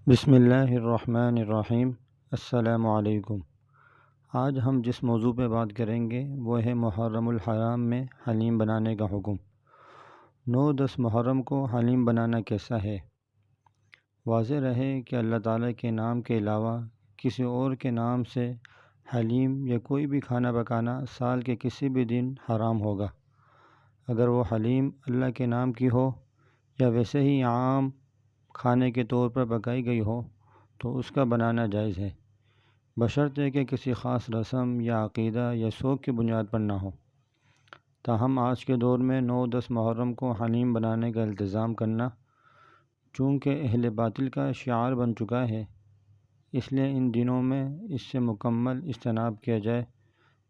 بسم اللہ الرحمن الرحیم۔ السلام علیکم۔ آج ہم جس موضوع پہ بات کریں گے وہ ہے محرم الحرام میں حلیم بنانے کا حکم۔ 9-10 محرم کو حلیم بنانا کیسا ہے؟ واضح رہے کہ اللہ تعالیٰ کے نام کے علاوہ کسی اور کے نام سے حلیم یا کوئی بھی کھانا پکانا سال کے کسی بھی دن حرام ہوگا۔ اگر وہ حلیم اللہ کے نام کی ہو یا ویسے ہی عام کھانے کے طور پر پکائی گئی ہو تو اس کا بنانا جائز ہے، بشرطے کہ کسی خاص رسم یا عقیدہ یا شوق کی بنیاد پر نہ ہو۔ تاہم آج کے دور میں 9-10 محرم کو حلیم بنانے کا التزام کرنا چونکہ اہل باطل کا شعار بن چکا ہے، اس لیے ان دنوں میں اس سے مکمل اجتناب کیا جائے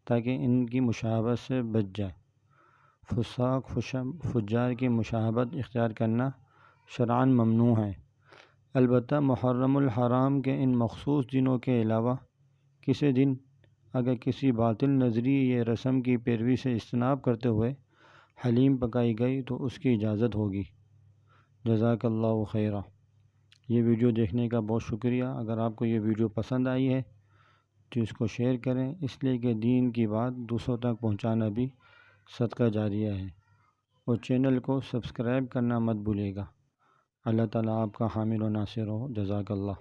تاکہ ان کی مشابہت سے بچ جائے۔ فساق فجار کی مشابہت اختیار کرنا شرعاً ممنوع ہے۔ البتہ محرم الحرام کے ان مخصوص دنوں کے علاوہ کسی دن اگر کسی باطل نظری یا رسم کی پیروی سے اجتناب کرتے ہوئے حلیم پکائی گئی تو اس کی اجازت ہوگی۔ جزاک اللہ خیرہ۔ یہ ویڈیو دیکھنے کا بہت شکریہ۔ اگر آپ کو یہ ویڈیو پسند آئی ہے تو اس کو شیئر کریں، اس لیے کہ دین کی بات دوسروں تک پہنچانا بھی صدقہ جاریہ ہے، اور چینل کو سبسکرائب کرنا مت بھولیے گا۔ اللہ تعالیٰ آپ کا حامل و ناصر ہو۔ جزاک اللہ۔